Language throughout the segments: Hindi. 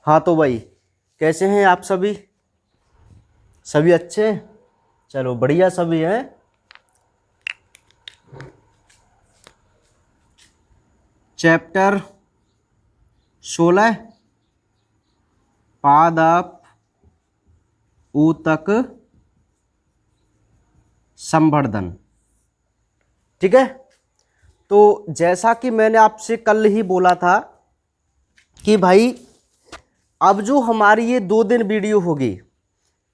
हाँ तो भाई, कैसे हैं आप सभी? सभी अच्छे? चलो बढ़िया सभी हैं। चैप्टर 16 पादप ऊतक संवर्धन। ठीक है, तो जैसा कि मैंने आपसे कल ही बोला था कि भाई अब जो हमारी ये 2 दिन वीडियो होगी,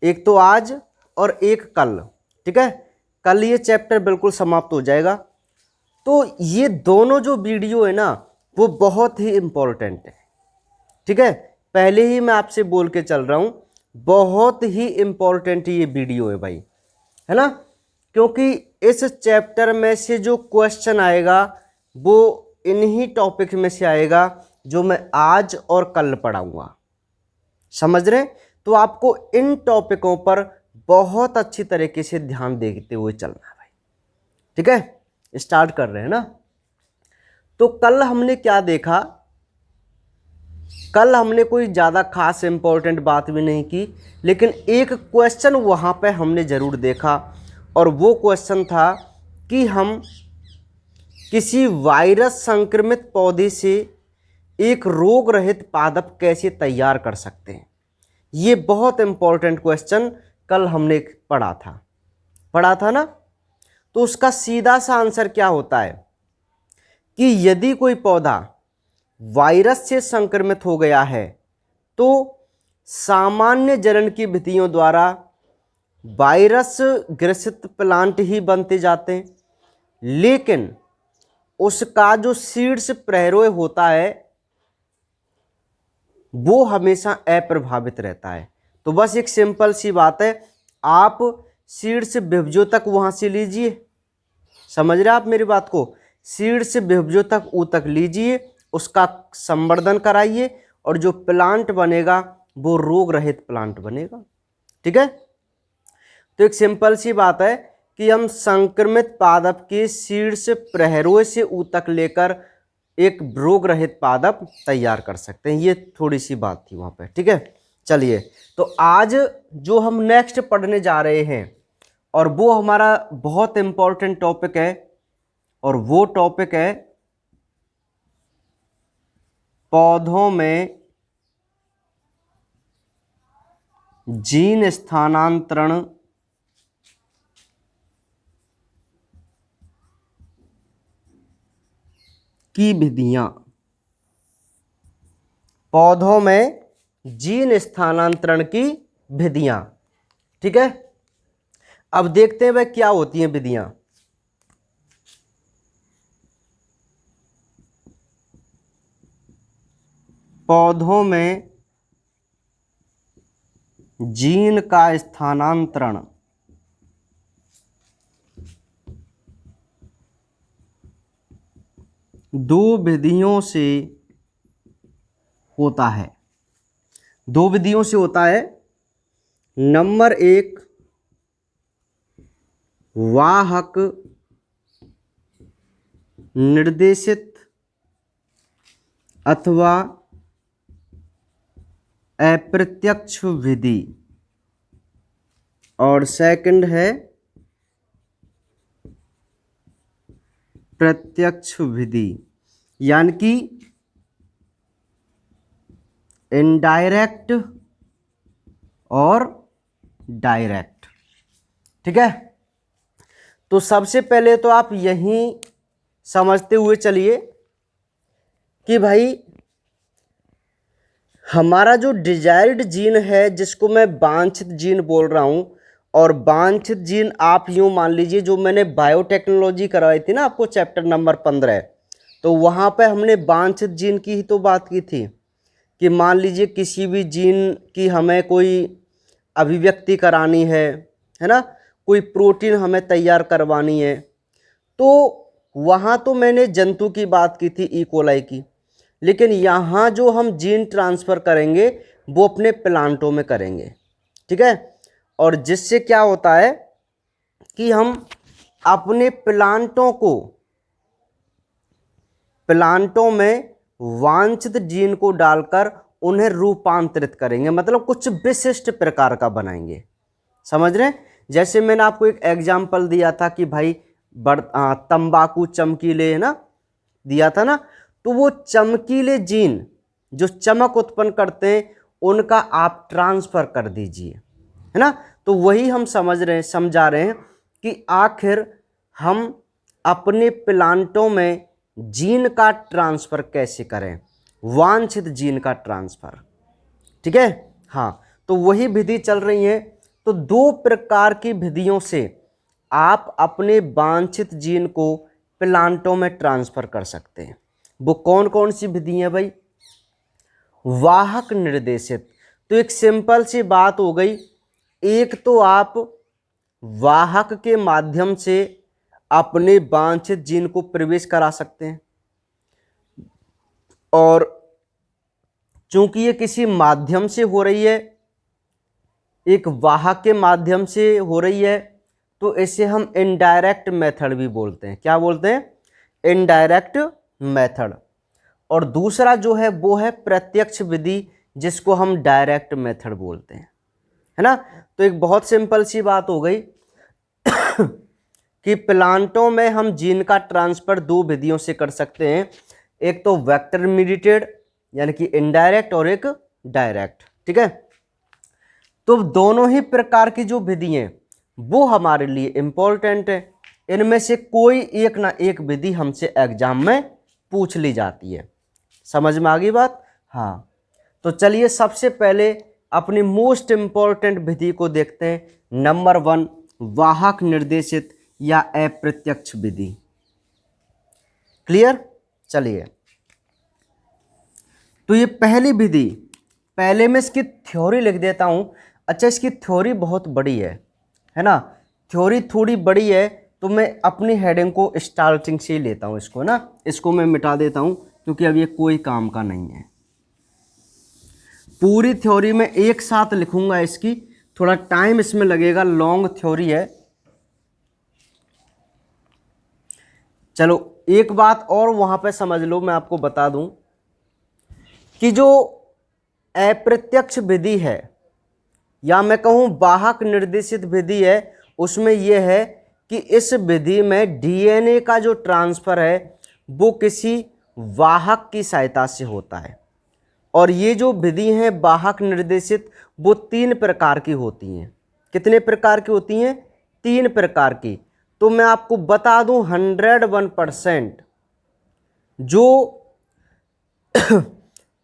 एक तो आज और एक कल, ठीक है, कल ये चैप्टर बिल्कुल समाप्त हो जाएगा। तो ये दोनों जो वीडियो है ना, वो बहुत ही इम्पोर्टेंट है। ठीक है, पहले ही मैं आपसे बोल के चल रहा हूं, बहुत ही इम्पोर्टेंट ये वीडियो है भाई, है ना, क्योंकि इस चैप्टर में से जो क्वेश्चन आएगा वो इन्हीं टॉपिक में से आएगा जो मैं आज और कल पढ़ाऊंगा। समझ रहे? तो आपको इन टॉपिकों पर बहुत अच्छी तरीके से ध्यान देते हुए चलना है भाई। ठीक है, स्टार्ट कर रहे हैं ना। तो कल हमने क्या देखा? कल हमने कोई ज़्यादा खास इंपॉर्टेंट बात भी नहीं की, लेकिन एक क्वेश्चन वहाँ पे हमने ज़रूर देखा, और वो क्वेश्चन था कि हम किसी वायरस संक्रमित पौधे से एक रोग रहित पादप कैसे तैयार कर सकते हैं। ये बहुत इंपॉर्टेंट क्वेश्चन कल हमने पढ़ा था ना। तो उसका सीधा सा आंसर क्या होता है कि यदि कोई पौधा वायरस से संक्रमित हो गया है तो सामान्य जनन की विधियों द्वारा वायरस ग्रसित प्लांट ही बनते जाते हैं, लेकिन उसका जो सीड्स प्रहरोय होता है वो हमेशा अप्रभावित रहता है। तो बस एक सिंपल सी बात है, आप सीड्स विभजोतक वहां से लीजिए। समझ रहे आप मेरी बात को? सीड्स विभजोतक ऊतक लीजिए, उसका संवर्धन कराइए, और जो प्लांट बनेगा वो रोग रहित प्लांट बनेगा। ठीक है, तो एक सिंपल सी बात है कि हम संक्रमित पादप के सीड्स प्रहरों से ऊतक लेकर एक रोग रहित पादप तैयार कर सकते हैं। ये थोड़ी सी बात थी वहां पे। ठीक है, चलिए, तो आज जो हम नेक्स्ट पढ़ने जा रहे हैं, और वो हमारा बहुत इंपॉर्टेंट टॉपिक है, और वो टॉपिक है पौधों में जीन स्थानांतरण की विधियां। पौधों में जीन स्थानांतरण की विधियां। ठीक है, अब देखते हैं वह क्या होती हैं विधियां। पौधों में जीन का स्थानांतरण दो विधियों से होता है। दो विधियों से होता है। नंबर 1 वाहक निर्देशित अथवा अप्रत्यक्ष विधि, और सेकंड है प्रत्यक्ष विधि, यानी कि इनडायरेक्ट और डायरेक्ट। ठीक है, तो सबसे पहले तो आप यहीं समझते हुए चलिए कि भाई हमारा जो डिजायर्ड जीन है, जिसको मैं वांछित जीन बोल रहा हूं, और वांछित जीन आप यूं मान लीजिए, जो मैंने बायोटेक्नोलॉजी करवाई थी ना आपको चैप्टर नंबर 15, तो वहां पे हमने वांछित जीन की ही तो बात की थी कि मान लीजिए किसी भी जीन की हमें कोई अभिव्यक्ति करानी है ना, कोई प्रोटीन हमें तैयार करवानी है, तो वहाँ तो मैंने जंतु की बात की थी, ई कोलाई की, लेकिन यहाँ जो हम जीन ट्रांसफ़र करेंगे वो अपने प्लांटों में करेंगे। ठीक है, और जिससे क्या होता है कि हम अपने प्लांटों में वांछित जीन को डालकर उन्हें रूपांतरित करेंगे, मतलब कुछ विशिष्ट प्रकार का बनाएंगे। समझ रहे हैं? जैसे मैंने आपको एक एग्जाम्पल दिया था कि भाई तंबाकू चमकीले, है ना, दिया था ना, तो वो चमकीले जीन जो चमक उत्पन्न करते हैं उनका आप ट्रांसफर कर दीजिए, है ना। तो वही हम समझा रहे हैं कि आखिर हम अपने प्लांटों में जीन का ट्रांसफर कैसे करें, वांछित जीन का ट्रांसफर। ठीक है, हाँ, तो वही विधि चल रही है। तो दो प्रकार की विधियों से आप अपने वांछित जीन को प्लांटों में ट्रांसफर कर सकते हैं। वो कौन कौन सी विधि है भाई? वाहक निर्देशित। तो एक सिंपल सी बात हो गई, एक तो आप वाहक के माध्यम से अपने वांछित जीन को प्रवेश करा सकते हैं, और चूंकि ये किसी माध्यम से हो रही है, एक वाहक के माध्यम से हो रही है, तो इसे हम इनडायरेक्ट मेथड भी बोलते हैं। क्या बोलते हैं? Indirect method. और दूसरा जो है वो है प्रत्यक्ष विधि, जिसको हम डायरेक्ट मेथड बोलते हैं, है ना। तो एक बहुत सिंपल सी बात हो गई कि प्लांटों में हम जीन का ट्रांसफर दो विधियों से कर सकते हैं, एक तो वेक्टर मीडिएटेड यानी कि इनडायरेक्ट, और एक डायरेक्ट। ठीक है, तो दोनों ही प्रकार की जो विधि हैं वो हमारे लिए इंपॉर्टेंट है। इनमें से कोई एक ना एक विधि हमसे एग्जाम में पूछ ली जाती है। समझ में आ गई बात? हाँ, तो चलिए सबसे पहले अपनी मोस्ट इंपॉर्टेंट विधि को देखते हैं। नंबर 1, वाहक निर्देशित या अप्रत्यक्ष विधि। क्लियर? चलिए, तो ये पहली विधि, पहले मैं इसकी थ्योरी लिख देता हूं। अच्छा, इसकी थ्योरी बहुत बड़ी है ना, थ्योरी थोड़ी बड़ी है, तो मैं अपनी हेडिंग को स्टार्टिंग से ही लेता हूं इसको ना, इसको मैं मिटा देता हूं क्योंकि अब ये कोई काम का नहीं है। पूरी थ्योरी में एक साथ लिखूंगा, इसकी थोड़ा टाइम इसमें लगेगा, लॉन्ग थ्योरी है। चलो एक बात और वहां पे समझ लो, मैं आपको बता दूं कि जो अप्रत्यक्ष विधि है या मैं कहूं वाहक निर्देशित विधि है, उसमें यह है कि इस विधि में डीएनए का जो ट्रांसफर है वो किसी वाहक की सहायता से होता है। और ये जो विधि है वाहक निर्देशित, वो 3 प्रकार की होती हैं। कितने प्रकार की होती हैं? 3 प्रकार की। तो मैं आपको बता दूं 101% जो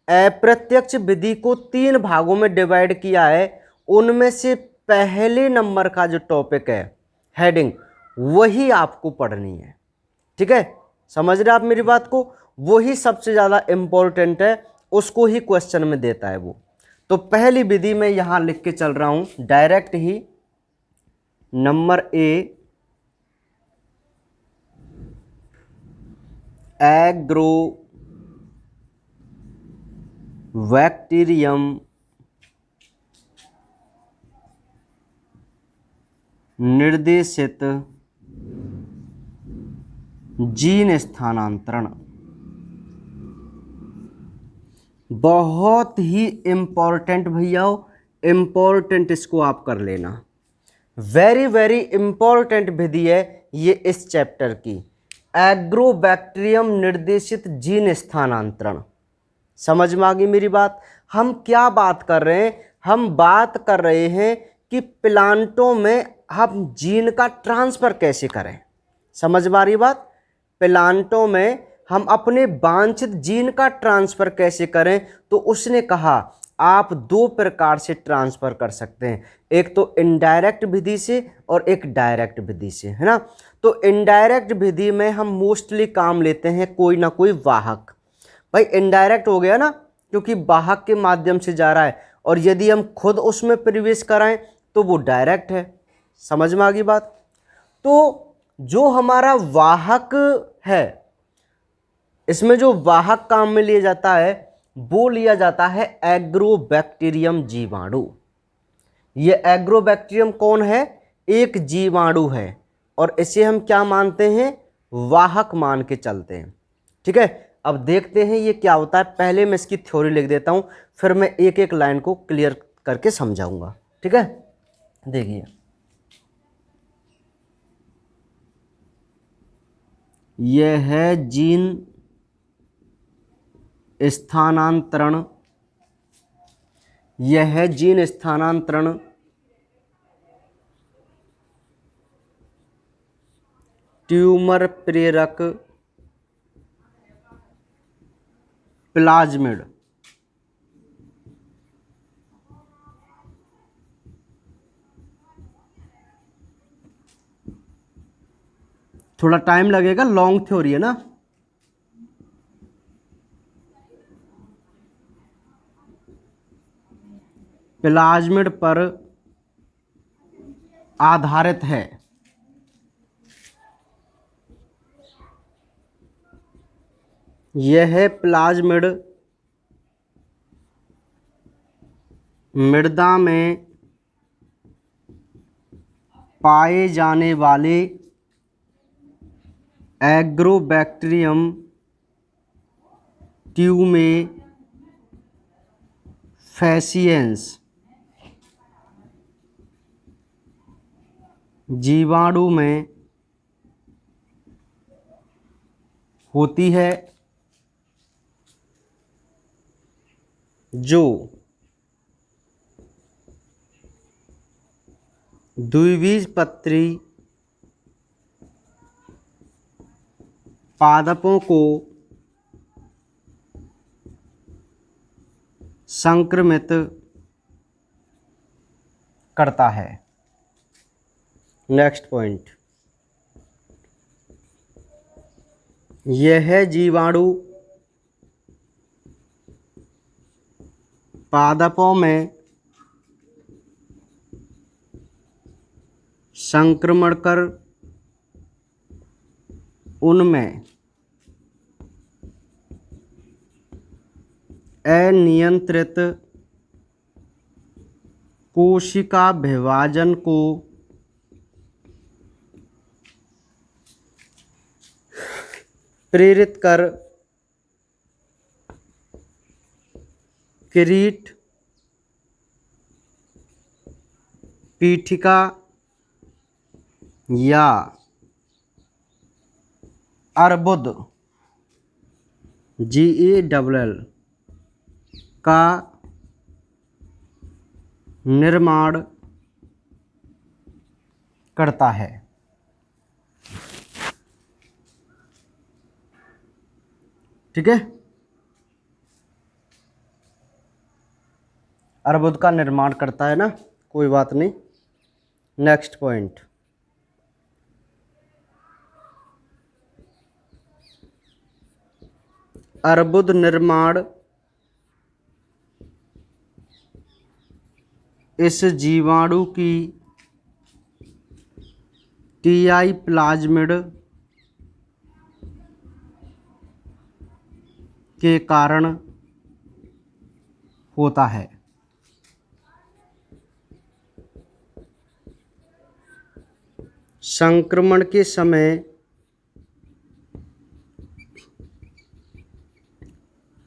अप्रत्यक्ष विधि को 3 भागों में डिवाइड किया है, उनमें से पहले नंबर का जो टॉपिक है, हेडिंग, वही आपको पढ़नी है। ठीक है, समझ रहे आप मेरी बात को? वही सबसे ज़्यादा इंपॉर्टेंट है, उसको ही क्वेश्चन में देता है वो। तो पहली विधि में यहां लिख के चल रहा हूं direct he. Number A, agrobacterium निर्देशित जीन स्थानांतरण। बहुत ही इंपॉर्टेंट भैया, इंपॉर्टेंट, इसको आप कर लेना। वेरी वेरी इंपॉर्टेंट विधि है ये इस चैप्टर की, एग्रोबैक्टीरियम निर्देशित जीन स्थानांतरण। समझ में आ गई मेरी बात? हम क्या बात कर रहे हैं? हम बात कर रहे हैं कि प्लांटों में हम जीन का ट्रांसफर कैसे करें। समझ में आ रही बात? प्लांटों में हम अपने वांछित जीन का ट्रांसफर कैसे करें? तो उसने कहा आप 2 प्रकार से ट्रांसफर कर सकते हैं, एक तो इनडायरेक्ट विधि से और एक डायरेक्ट विधि से, है ना। तो इनडायरेक्ट विधि में हम मोस्टली काम लेते हैं कोई ना कोई वाहक। भाई इनडायरेक्ट हो गया ना, क्योंकि वाहक के माध्यम से जा रहा है, और यदि हम खुद उसमें प्रवेश कराएं तो वो डायरेक्ट है। समझ में आ गई बात? तो जो हमारा वाहक है, इसमें जो वाहक काम में लिया जाता है वो लिया जाता है एग्रोबैक्टीरियम जीवाणु। ये एग्रोबैक्टीरियम कौन है? एक जीवाणु है, और इसे हम क्या मानते हैं? वाहक मान के चलते हैं। ठीक है, अब देखते हैं ये क्या होता है। पहले मैं इसकी थ्योरी लिख देता हूँ, फिर मैं एक एक लाइन को क्लियर करके समझाऊंगा। ठीक है, देखिए यह है जीन स्थानांतरण, यह है जीन स्थानांतरण ट्यूमर प्रेरक प्लाज्मिड। थोड़ा टाइम लगेगा, लॉन्ग थ्योरी है ना। प्लाज्मिड पर आधारित है। यह प्लाज्मिड मृदा में पाए जाने वाले एग्रोबैक्टीरियम ट्यूमेफेसिएंस जीवाणु में होती है, जो द्विबीजपत्री पादपों को संक्रमित करता है। नेक्स्ट पॉइंट, यह जीवाणु पादपों में संक्रमण कर उनमें अनियंत्रित कोशिका विभाजन को प्रेरित कर कीट पीठिका या अर्बुद GALL का निर्माण करता है। ठीक है, अर्बुद का निर्माण करता है ना, कोई बात नहीं। नेक्स्ट पॉइंट, अर्बुद निर्माण इस जीवाणु की TI प्लाज्मिड के कारण होता है। संक्रमण के समय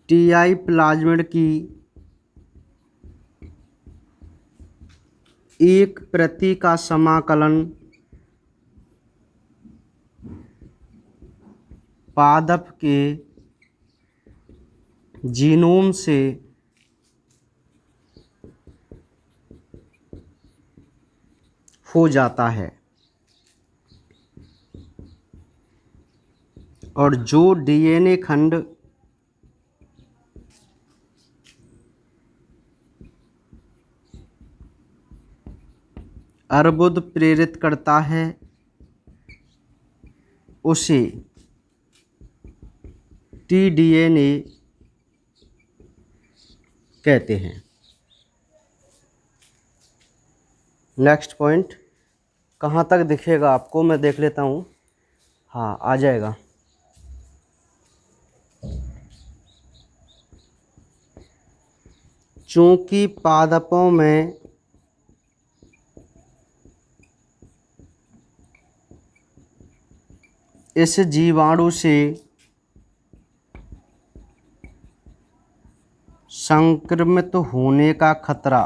TI प्लाज्मिड की एक प्रति का समाकलन पादप के जीनोम से हो जाता है, और जो DNA खंड अर्बुद प्रेरित करता है उसे tDNA कहते हैं। नेक्स्ट पॉइंट, कहाँ तक दिखेगा आपको, मैं देख लेता हूँ। हाँ, आ जाएगा। चूंकि पादपों में इस जीवाणु से संक्रमित होने का खतरा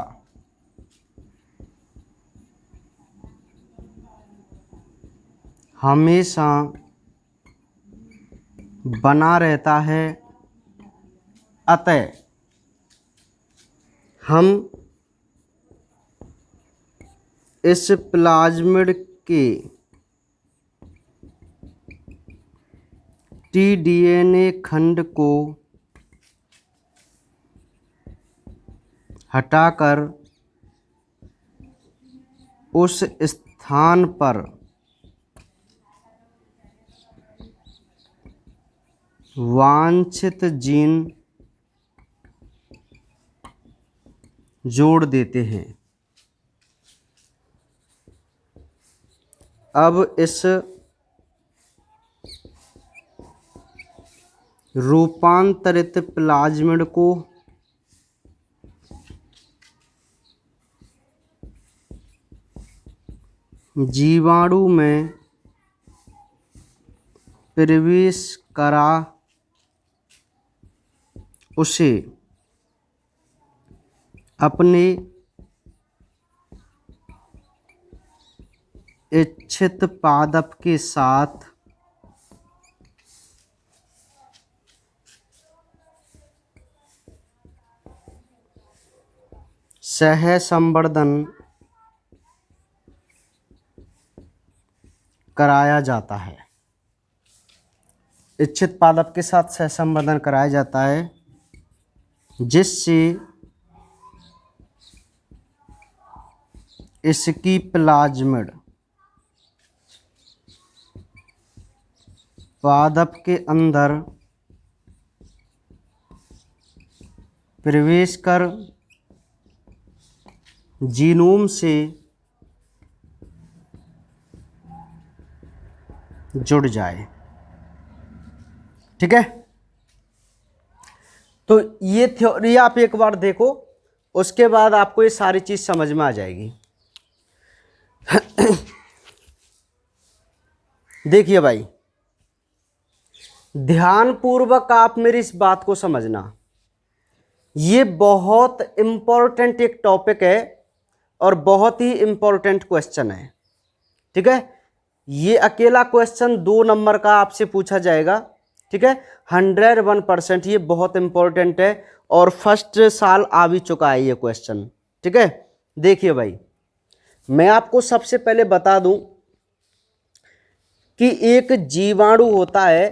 हमेशा बना रहता है, अतः हम इस प्लाज्मिड के टीडीएनए खंड को हटाकर उस स्थान पर वांछित जीन जोड़ देते हैं। अब इस रूपांतरित प्लाज्मिड को जीवाणु में प्रवेश करा उसे अपने इच्छित पादप के साथ सहसंवर्धन कराया जाता है। इच्छित पादप के साथ सहसंवर्धन कराया जाता है, जिससे इसकी प्लाज्मिड पादप के अंदर प्रवेश कर जीनोम से जुड़ जाए। ठीक है, तो ये थ्योरी आप एक बार देखो, उसके बाद आपको ये सारी चीज समझ में आ जाएगी। देखिए भाई, ध्यानपूर्वक आप मेरी इस बात को समझना, ये बहुत इंपॉर्टेंट एक टॉपिक है और बहुत ही इंपॉर्टेंट क्वेश्चन है। ठीक है, ये अकेला क्वेश्चन 2 नंबर का आपसे पूछा जाएगा। ठीक है, 101% ये बहुत इंपॉर्टेंट है और फर्स्ट साल आ भी चुका है ये क्वेश्चन। ठीक है, देखिए भाई, मैं आपको सबसे पहले बता दूं कि एक जीवाणु होता है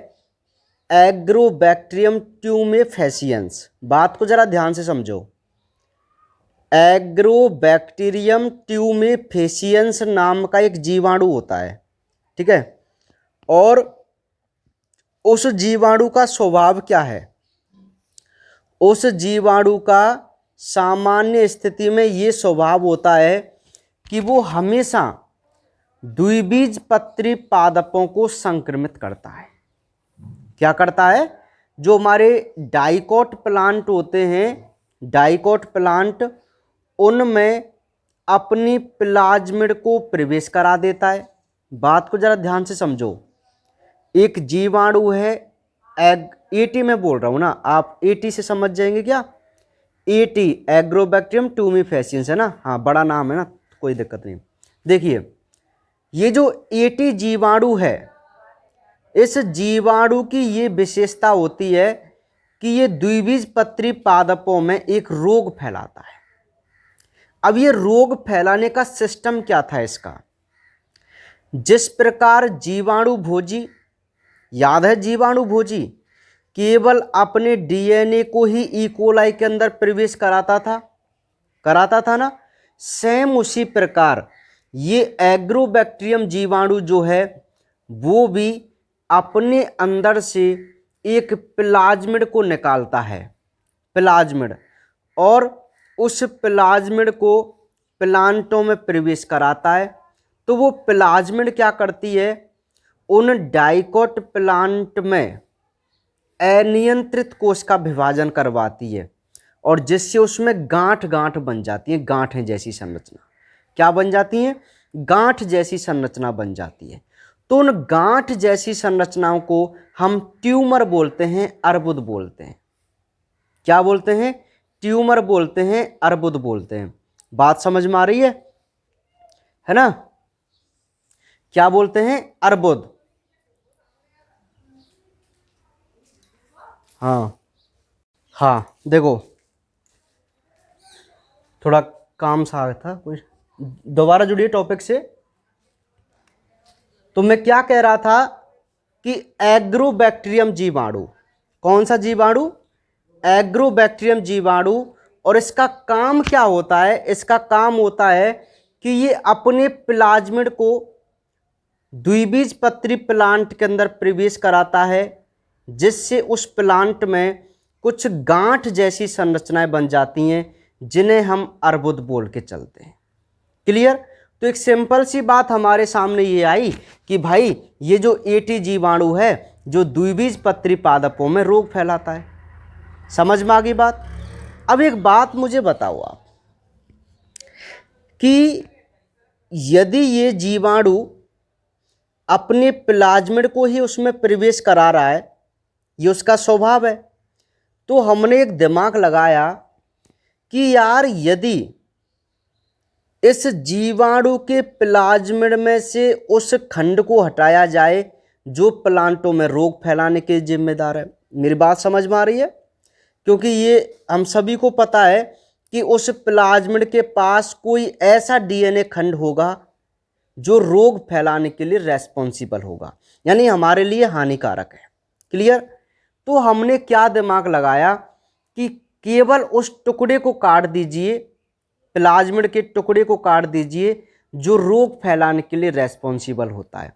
एग्रोबैक्टीरियम ट्यूमेफेसियंस। बात को जरा ध्यान से समझो। एग्रोबैक्टीरियम ट्यूमेफेसियंस नाम का एक जीवाणु होता है। ठीक है, और उस जीवाणु का स्वभाव क्या है? उस जीवाणु का सामान्य स्थिति में ये स्वभाव होता है कि वो हमेशा द्विबीजपत्री पादपों को संक्रमित करता है। क्या करता है? जो हमारे डाइकोट प्लांट होते हैं, डाइकोट प्लांट, उनमें अपनी प्लाज्मिड को प्रवेश करा देता है। बात को जरा ध्यान से समझो। एक जीवाणु है, एटी में बोल रहा हूं ना, आप एटी से समझ जाएंगे क्या? एटी एग्रोबैक्टीरियम ट्यूमेफेसियंस है ना, हाँ बड़ा नाम है ना, कोई दिक्कत नहीं। देखिए, ये जो एटी जीवाणु है, इस जीवाणु की ये विशेषता होती है कि ये द्विबीजपत्री पादपों में एक रोग फैलाता है। अब ये रोग फैलाने का सिस्टम क्या था इसका? जिस प्रकार जीवाणु भोजी, याद है जीवाणु भोजी केवल अपने डीएनए को ही इकोलाई के अंदर प्रवेश कराता था ना, सेम उसी प्रकार ये एग्रोबैक्टीरियम जीवाणु जो है वो भी अपने अंदर से एक प्लाज्मिड को निकालता है, प्लाज्मिड, और उस प्लाज्मिड को प्लांटों में प्रवेश कराता है। तो वो प्लाज्मिड क्या करती है? उन डाइकोट प्लांट में अनियंत्रित कोश का विभाजन करवाती है और जिससे उसमें गांठ गांठ बन जाती है, गांठें जैसी संरचना। क्या बन जाती हैं? गांठ जैसी संरचना बन जाती है। तो उन गांठ जैसी संरचनाओं को हम ट्यूमर बोलते हैं, अर्बुद बोलते हैं। क्या बोलते हैं? ट्यूमर बोलते हैं, अर्बुद बोलते हैं। बात समझ में आ रही है ना? क्या बोलते हैं? अर्बुद। हाँ हाँ, देखो थोड़ा काम सा आ गया था, कोई दोबारा जुड़िए टॉपिक से। तो मैं क्या कह रहा था कि एग्रोबैक्टीरियम जीवाणु, कौन सा जीवाणु? एग्रोबैक्टीरियम जीवाणु। और इसका काम क्या होता है? इसका काम होता है कि ये अपने प्लाज्मिड को द्विबीजपत्री प्लांट के अंदर प्रवेश कराता है, जिससे उस प्लांट में कुछ गांठ जैसी संरचनाएं बन जाती हैं, जिन्हें हम अर्बुद बोल के चलते हैं। क्लियर? तो एक सिंपल सी बात हमारे सामने ये आई कि भाई ये जो एटी जीवाणु है जो द्विबीजपत्री पादपों में रोग फैलाता है। समझ में आ गई बात? अब एक बात मुझे बताओ आप कि यदि ये जीवाणु अपने प्लाज्मिड को ही उसमें प्रवेश करा रहा है, ये उसका स्वभाव है, तो हमने एक दिमाग लगाया कि यार यदि इस जीवाणु के प्लाज्मिड में से उस खंड को हटाया जाए जो प्लांटों में रोग फैलाने के जिम्मेदार है। मेरी बात समझ में आ रही है? क्योंकि ये हम सभी को पता है कि उस प्लाज्मिड के पास कोई ऐसा डीएनए खंड होगा जो रोग फैलाने के लिए रेस्पॉन्सिबल होगा, यानी हमारे लिए हानिकारक है। क्लियर? तो हमने क्या दिमाग लगाया कि केवल उस टुकड़े को काट दीजिए, प्लाज्मिड के टुकड़े को काट दीजिए जो रोग फैलाने के लिए रेस्पॉन्सिबल होता है,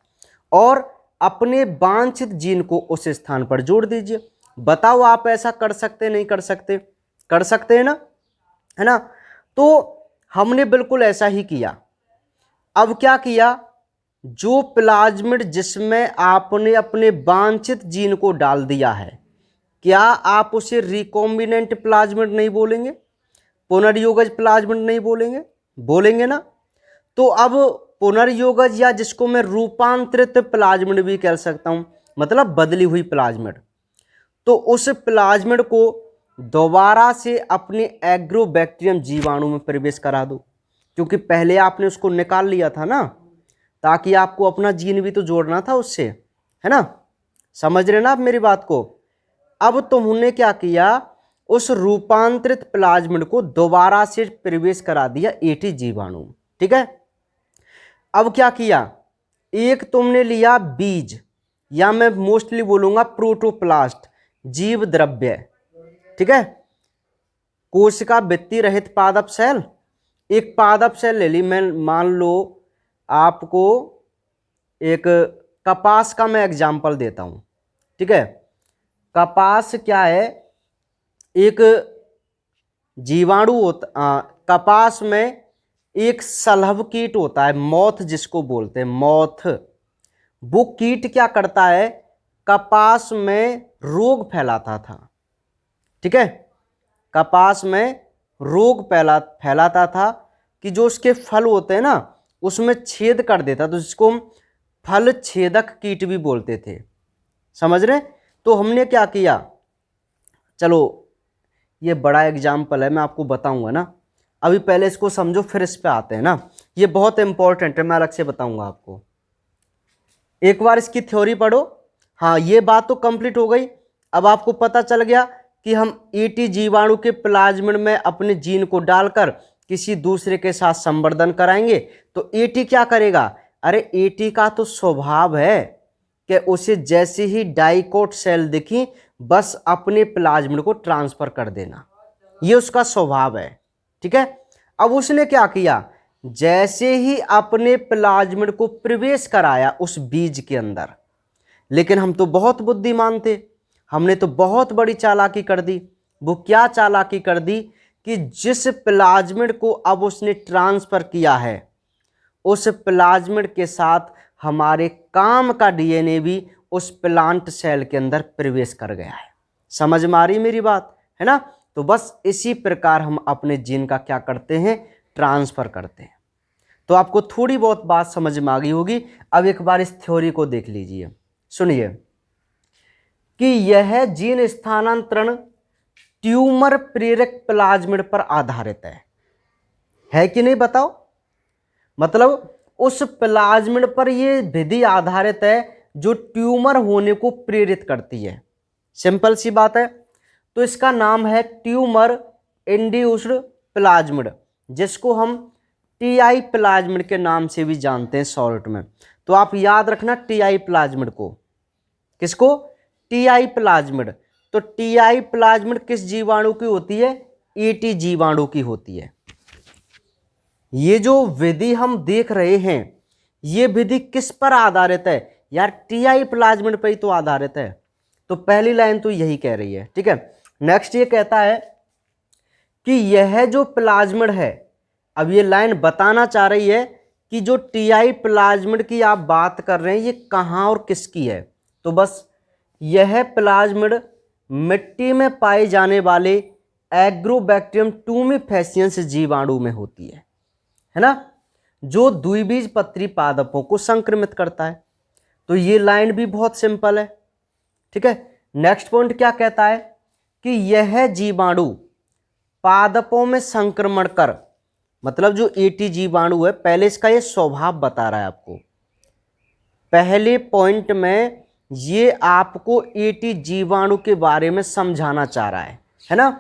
और अपने वांछित जीन को उस स्थान पर जोड़ दीजिए। बताओ आप ऐसा कर सकते नहीं कर सकते? कर सकते हैं ना, है ना? तो हमने बिल्कुल ऐसा ही किया। अब क्या किया? जो प्लाज्मिड जिसमें आपने अपने वांछित जीन को डाल दिया है, क्या आप उसे रिकॉम्बिनेंट प्लाज्मिड नहीं बोलेंगे? पुनर्योगज प्लाज्मिड नहीं बोलेंगे? बोलेंगे ना? तो अब पुनर्योगज, या जिसको मैं रूपांतरित प्लाज्मिड भी कह सकता हूं, मतलब बदली हुई प्लाज्मिड, तो उस प्लाज्मिड को दोबारा से अपने एग्रोबैक्टीरियम जीवाणु में प्रवेश करा दो, क्योंकि पहले आपने उसको निकाल लिया था ना, ताकि आपको अपना जीन भी तो जोड़ना था उससे, है ना? समझ रहे ना आप मेरी बात को? अब तुमने क्या किया? उस रूपांतरित प्लाज्मिड को दोबारा से प्रवेश करा दिया एटी जीवाणु। ठीक है? अब क्या किया? एक तुमने लिया बीज, या मैं मोस्टली बोलूंगा प्रोटोप्लास्ट, जीव द्रव्य। ठीक है? कोशिका भित्ति रहित पादप सेल, एक पादप सेल ले ली। मैं मान लो आपको एक कपास का मैं एग्जाम्पल देता हूं। ठीक है? कपास क्या है? एक जीवाणु होता, कपास में एक सलभ कीट होता है, मॉथ जिसको बोलते हैं, मॉथ। वो कीट क्या करता है? कपास में रोग फैलाता था। ठीक है? कपास में रोग फैलाता था कि जो उसके फल होते हैं ना, उसमें छेद कर देता, तो जिसको हम फल छेदक कीट भी बोलते थे। समझ रहे? तो हमने क्या किया? चलो ये बड़ा एग्जाम्पल है, मैं आपको बताऊंगा ना, अभी पहले इसको समझो फिर इस पे आते हैं ना। ये बहुत इंपॉर्टेंट है, मैं अलग से बताऊंगा आपको। एक बार इसकी थ्योरी पढ़ो। हाँ, ये बात तो कंप्लीट हो गई। अब आपको पता चल गया कि हम एटी जीवाणु के प्लाज्मिड में अपने जीन को डालकर किसी दूसरे के साथ संवर्धन कराएंगे, तो एटी क्या करेगा? अरे एटी का तो स्वभाव है कि उसे जैसे ही डाइकोट सेल दिखी, बस अपने प्लाज्मिड को ट्रांसफर कर देना, ये उसका स्वभाव है। ठीक है? अब उसने क्या किया? जैसे ही अपने प्लाज्मिड को प्रवेश कराया उस बीज के अंदर, लेकिन हम तो बहुत बुद्धिमान थे, हमने तो बहुत बड़ी चालाकी कर दी। वो क्या चालाकी कर दी कि जिस प्लाज्मिड को अब उसने ट्रांसफर किया है, उस प्लाज्मिड के साथ हमारे काम का डीएनए भी उस प्लांट सेल के अंदर प्रवेश कर गया है। समझ में आ रही मेरी बात, है ना? तो बस इसी प्रकार हम अपने जीन का क्या करते हैं? ट्रांसफर करते हैं। तो आपको थोड़ी बहुत बात समझ में आ गई होगी। अब एक बार इस थ्योरी को देख लीजिए, सुनिए कि यह जीन स्थानांतरण ट्यूमर प्रेरक प्लाज्मिड पर आधारित है कि नहीं बताओ। मतलब उस प्लाज्मिड पर ये विधि आधारित है जो ट्यूमर होने को प्रेरित करती है। सिंपल सी बात है। तो इसका नाम है ट्यूमर इंड्यूस्ड प्लाज्मिड, जिसको हम टीआई प्लाज्मिड के नाम से भी जानते हैं शॉर्ट में। तो आप याद रखना टीआई प्लाज्मिड को। किसको? TI plasmid. तो टीआई प्लाज्मिड किस जीवाणु की होती है? ईटी जीवाणु की होती है। ये जो विधि हम देख रहे हैं, ये विधि किस पर आधारित है यार? टीआई प्लाज्मिड पर ही तो आधारित है। तो पहली लाइन तो यही कह रही है, ठीक है। नेक्स्ट ये कहता है कि यह जो प्लाज्मिड है, अब ये लाइन बताना चाह रही है कि जो टीआई प्लाज्मिड की आप बात कर रहे हैं ये कहाँ और किसकी है। तो बस यह प्लाज्मिड मिट्टी में पाए जाने वाले एग्रोबैक्टीरियम टूमीफेसियंस जीवाणु में होती है ना, जो द्विबीजपत्री पादपों को संक्रमित करता है। तो ये लाइन भी बहुत सिंपल है, ठीक है। नेक्स्ट पॉइंट क्या कहता है कि यह जीवाणु पादपों में संक्रमण कर, मतलब जो एटी जीवाणु है, पहले इसका ये स्वभाव बता रहा है आपको। पहले पॉइंट में ये आपको एटी जीवाणु के बारे में समझाना चाह रहा है ना,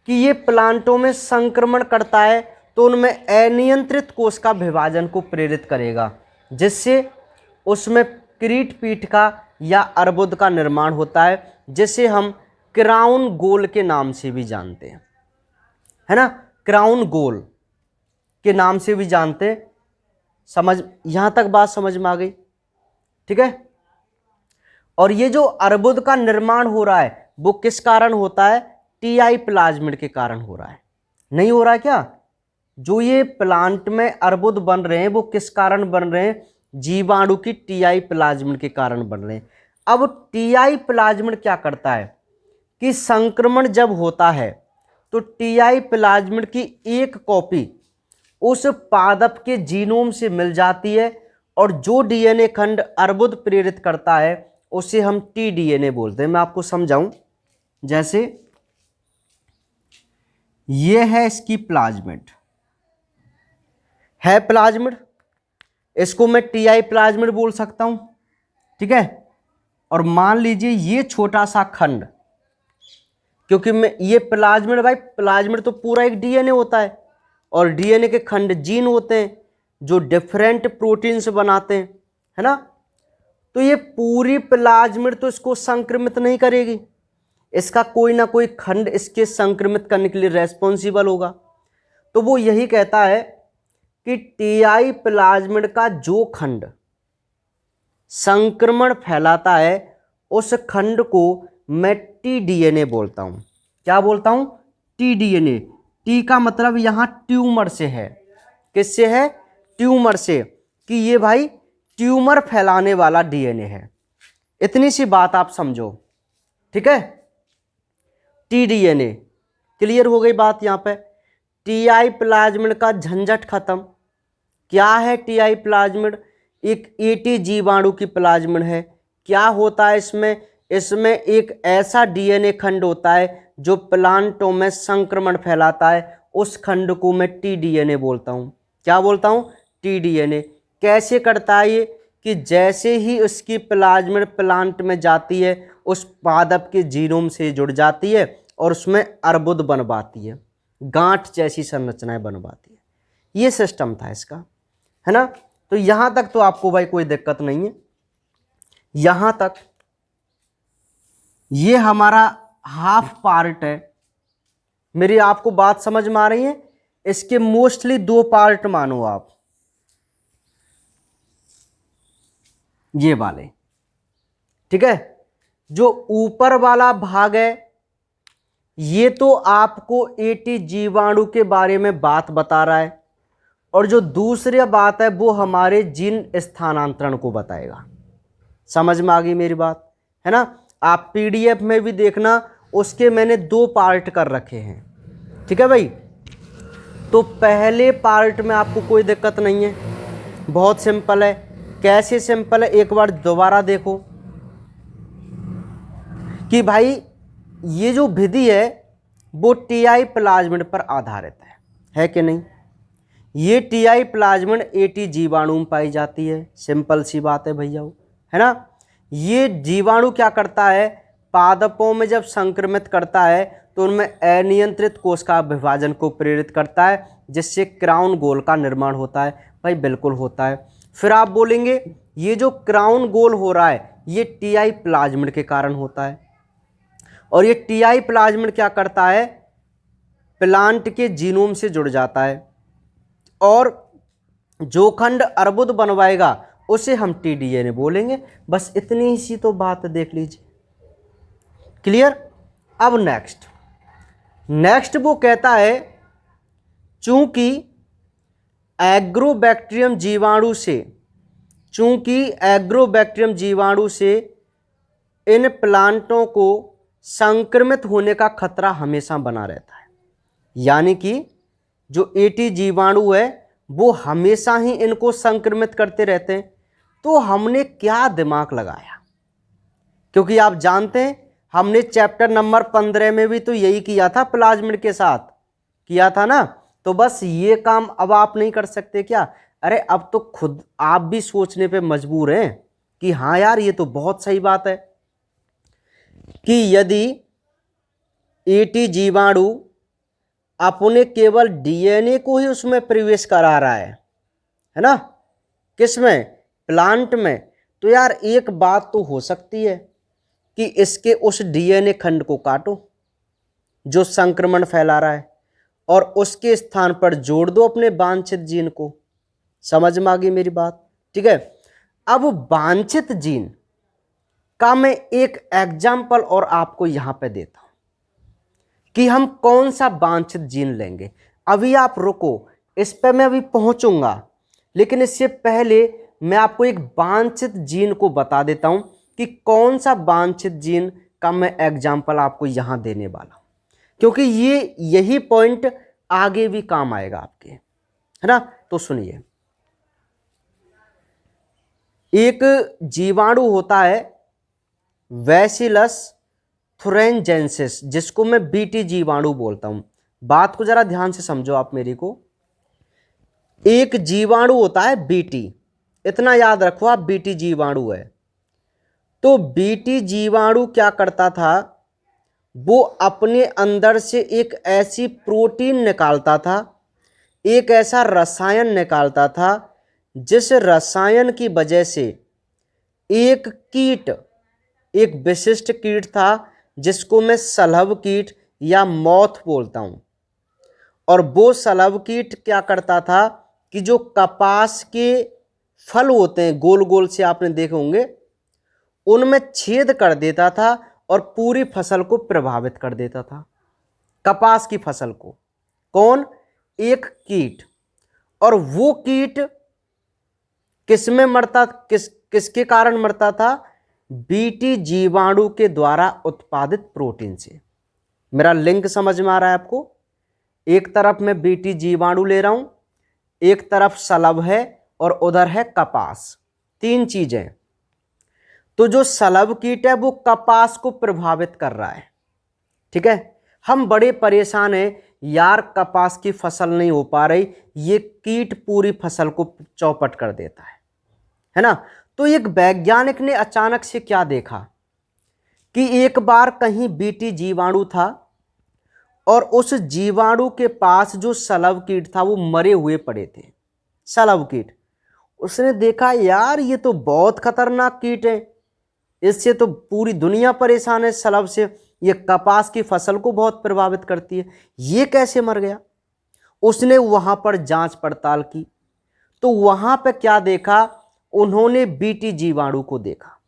कि ये प्लांटों में संक्रमण करता है तो उनमें अनियंत्रित कोश का विभाजन को प्रेरित करेगा, जिससे उसमें क्रीट पीठ का या अर्बुद का निर्माण होता है, जिसे हम क्राउन गोल के नाम से भी जानते हैं, है ना। क्राउन गोल के नाम से भी जानते हैं। समझ, यहां तक बात समझ में आ गई, ठीक है। और ये जो अर्बुद का निर्माण हो रहा है वो किस कारण होता है? टीआई प्लाज्मिड के कारण हो रहा है। नहीं हो रहा है क्या? जो ये प्लांट में अर्बुद बन रहे हैं वो किस कारण बन रहे हैं? जीवाणु की टीआई प्लाज्मिड के कारण बन रहे हैं। अब टीआई प्लाज्मिड क्या करता है कि संक्रमण जब होता है तो टीआई प्लाज्मिड की एक कॉपी उस पादप के जीनोम से मिल जाती है, और जो डीएनए खंड अर्बुद प्रेरित करता है उसे हम टीडीएनए बोलते हैं। मैं आपको समझाऊं, जैसे ये है इसकी प्लाज्मिड, है प्लाज्मिड, इसको मैं टीआई प्लाज्मिड बोल सकता हूं, ठीक है। और मान लीजिए ये छोटा सा खंड, क्योंकि मैं ये प्लाज्मिड, भाई प्लाज्मिड तो पूरा एक डीएनए होता है, और डीएनए के खंड जीन होते हैं जो डिफरेंट प्रोटीन्स बनाते हैं, है ना। तो ये पूरी प्लाज्मिड तो इसको संक्रमित नहीं करेगी, इसका कोई ना कोई खंड इसके संक्रमित करने के लिए रेस्पॉन्सिबल होगा। तो वो यही कहता है कि टीआई प्लाज्मिड का जो खंड संक्रमण फैलाता है उस खंड को मैं टीडीएनए बोलता हूं। क्या बोलता हूं? टीडीएनए। टी का मतलब यहां ट्यूमर से है। किससे है? ट्यूमर से, कि ये भाई ट्यूमर फैलाने वाला डीएनए है। इतनी सी बात आप समझो, ठीक है। टीडीएनए, क्लियर हो गई बात यहां पे। टीआई प्लाज्मिड का झंझट खत्म। क्या है टीआई प्लाज्मिड? एक एटी जीवाणु की प्लाज्मिड है। क्या होता है इसमें? इसमें एक ऐसा डीएनए खंड होता है जो प्लांटों में संक्रमण फैलाता है, उस खंड को मैं टीडीएनए बोलता हूं। क्या बोलता हूं? टीडीएनए। कैसे करता है ये? कि जैसे ही उसकी प्लाज्मिड प्लांट में जाती है उस पादप के जीनोम से जुड़ जाती है और उसमें अर्बुद बनवाती है, गांठ जैसी संरचनाएं बनवाती है। ये सिस्टम था इसका, है ना। तो यहां तक तो आपको भाई कोई दिक्कत नहीं है। यहां तक ये हमारा हाफ पार्ट है। मेरी आपको बात समझ में आ रही है? इसके मोस्टली दो पार्ट मानो आप, ये वाले, ठीक है। जो ऊपर वाला भाग है ये तो आपको एटी जीवाणु के बारे में बात बता रहा है, और जो दूसरी बात है वो हमारे जीन स्थानांतरण को बताएगा। समझ में आ गई मेरी बात, है ना। आप पीडीएफ में भी देखना, उसके मैंने दो पार्ट कर रखे हैं, ठीक है भाई। तो पहले पार्ट में आपको कोई दिक्कत नहीं है, बहुत सिंपल है। कैसे सिंपल है? एक बार दोबारा देखो कि भाई ये जो विधि है वो टीआई प्लाज्मिड पर आधारित है कि नहीं। ये टीआई प्लाज्मिड एटी जीवाणु में पाई जाती है, सिंपल सी बात है भैया, है ना। ये जीवाणु क्या करता है, पादपों में जब संक्रमित करता है तो उनमें अनियंत्रित कोशिका विभाजन को प्रेरित करता है, जिससे क्राउन गोल का निर्माण होता है। भाई बिल्कुल होता है। फिर आप बोलेंगे ये जो क्राउन गोल हो रहा है ये टीआई प्लाज्मिड के कारण होता है, और ये टीआई प्लाज्मिड क्या करता है, प्लांट के जीनोम से जुड़ जाता है, और जो खंड अर्बुद बनवाएगा उसे हम टीडीएनए बोलेंगे। बस इतनी ही सी तो बात देख लीजिए, क्लियर। अब नेक्स्ट वो कहता है चूंकि एग्रोबैक्टीरियम जीवाणु से इन प्लांटों को संक्रमित होने का खतरा हमेशा बना रहता है, यानी कि जो एटी जीवाणु है वो हमेशा ही इनको संक्रमित करते रहते हैं। तो हमने क्या दिमाग लगाया, क्योंकि आप जानते हैं हमने चैप्टर नंबर 15 में भी तो यही किया था, प्लाज्मिड के साथ किया था ना। तो बस ये काम अब आप नहीं कर सकते क्या? अरे अब तो खुद आप भी सोचने पे मजबूर हैं कि हाँ यार ये तो बहुत सही बात है कि यदि एटी जीवाणु अपने केवल डीएनए को ही उसमें प्रवेश करा रहा है ना, किसमें, प्लांट में, तो यार एक बात तो हो सकती है कि इसके उस डीएनए खंड को काटो जो संक्रमण फैला रहा है और उसके स्थान पर जोड़ दो अपने वांछित जीन को। समझ में आ गई मेरी बात? ठीक है। अब वांछित जीन का मैं एक एग्जाम्पल और आपको यहां पे देता हूं कि हम कौन सा वांछित जीन लेंगे। अभी आप रुको, इस पे मैं अभी पहुंचूंगा, लेकिन इससे पहले मैं आपको एक वांछित जीन को बता देता हूं कि कौन सा वांछित जीन का मैं एग्जाम्पल आपको यहां देने वाला हूं, क्योंकि यही पॉइंट आगे भी काम आएगा आपके, है ना। तो सुनिए, एक जीवाणु होता है बैसिलस थुरिनजेंसिस, जिसको मैं बीटी जीवाणु बोलता हूं। बात को जरा ध्यान से समझो आप मेरी को। एक जीवाणु होता है बीटी, इतना याद रखो आप, बीटी जीवाणु है। तो बीटी जीवाणु क्या करता था, वो अपने अंदर से एक ऐसी प्रोटीन निकालता था, एक ऐसा रसायन निकालता था, जिस रसायन की वजह से एक कीट, एक विशिष्ट कीट था जिसको मैं सलभ कीट या मॉथ बोलता हूं। और वो सलभ कीट क्या करता था कि जो कपास के फल होते हैं गोल गोल से, आपने देखे होंगे, उनमें छेद कर देता था और पूरी फसल को प्रभावित कर देता था, कपास की फसल को। कौन? एक कीट। और वो कीट किसमें मरता, किसके कारण मरता था? बीटी जीवाणु के द्वारा उत्पादित प्रोटीन से। मेरा लिंक समझ में आ रहा है आपको? एक तरफ मैं बीटी जीवाणु ले रहा हूं, एक तरफ सलभ है और उधर है कपास, तीन चीजें। तो जो सलभ कीट है वो कपास को प्रभावित कर रहा है, ठीक है। हम बड़े परेशान हैं यार, कपास की फसल नहीं हो पा रही, ये कीट पूरी फसल को चौपट कर देता है ना। तो एक वैज्ञानिक ने अचानक से क्या देखा कि एक बार कहीं बीटी जीवाणु था और उस जीवाणु के पास जो सलभ कीट था वो मरे हुए पड़े थे, सलभ कीट। उसने देखा यार ये तो बहुत खतरनाक कीट है, इससे तो पूरी दुनिया परेशान है, सलभ से, ये कपास की फसल को बहुत प्रभावित करती है, ये कैसे मर गया। उसने वहां पर जांच पड़ताल की, तो वहां पर क्या देखा, उन्होंने बीटी जीवाणु को देखा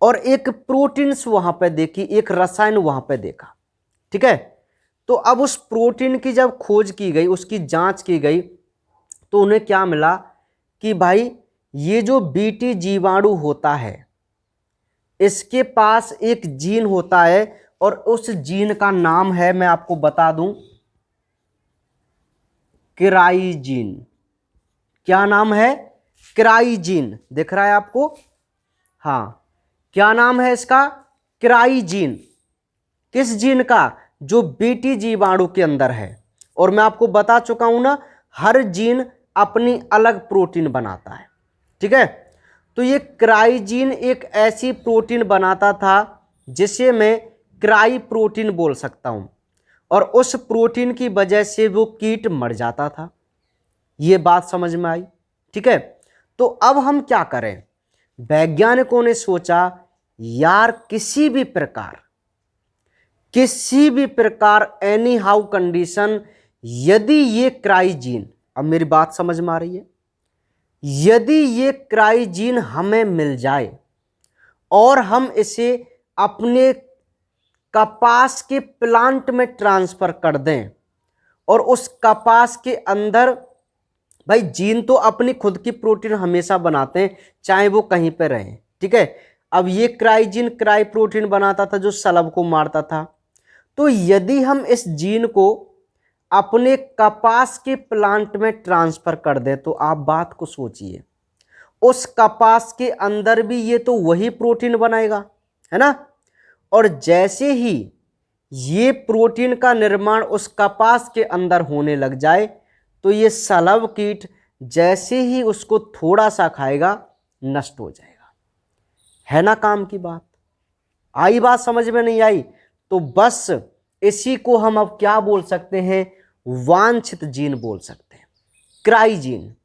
और एक प्रोटीन्स वहां पर देखी, एक रसायन वहां पर देखा, ठीक है। तो अब उस प्रोटीन की जब खोज की गई, उसकी जांच की गई, तो उन्हें क्या मिला कि भाई ये जो बीटी जीवाणु होता है इसके पास एक जीन होता है और उस जीन का नाम है, मैं आपको बता दूं, क्राइजीन। क्या नाम है? क्राइजीन। दिख रहा है आपको? हाँ, क्या नाम है इसका? क्राइजीन। किस जीन का? जो बीटी जीवाणु के अंदर है। और मैं आपको बता चुका हूं ना, हर जीन अपनी अलग प्रोटीन बनाता है, ठीक है। तो ये क्राइजीन एक ऐसी प्रोटीन बनाता था जिसे मैं क्राई प्रोटीन बोल सकता हूं, और उस प्रोटीन की वजह से वो कीट मर जाता था। ये बात समझ में आई, ठीक है। तो अब हम क्या करें? वैज्ञानिकों ने सोचा यार किसी भी प्रकार एनी हाउ कंडीशन, यदि ये क्राइजीन, अब मेरी बात समझ में आ रही है, यदि ये क्राइजीन हमें मिल जाए और हम इसे अपने कपास के प्लांट में ट्रांसफर कर दें, और उस कपास के अंदर, भाई जीन तो अपनी खुद की प्रोटीन हमेशा बनाते हैं चाहे वो कहीं पे रहें, ठीक है। अब ये क्राइजीन क्राई प्रोटीन बनाता था जो सलब को मारता था। तो यदि हम इस जीन को अपने कपास के प्लांट में ट्रांसफर कर दें, तो आप बात को सोचिए, उस कपास के अंदर भी ये तो वही प्रोटीन बनाएगा, है ना। और जैसे ही ये प्रोटीन का निर्माण उस कपास के अंदर होने लग जाए, तो ये सलब कीट जैसे ही उसको थोड़ा सा खाएगा नष्ट हो जाएगा। है ना काम की बात? आई बात समझ में? नहीं आई तो बस इसी को हम अब क्या बोल सकते हैं? वांछित जीन बोल सकते हैं, क्राइजीन,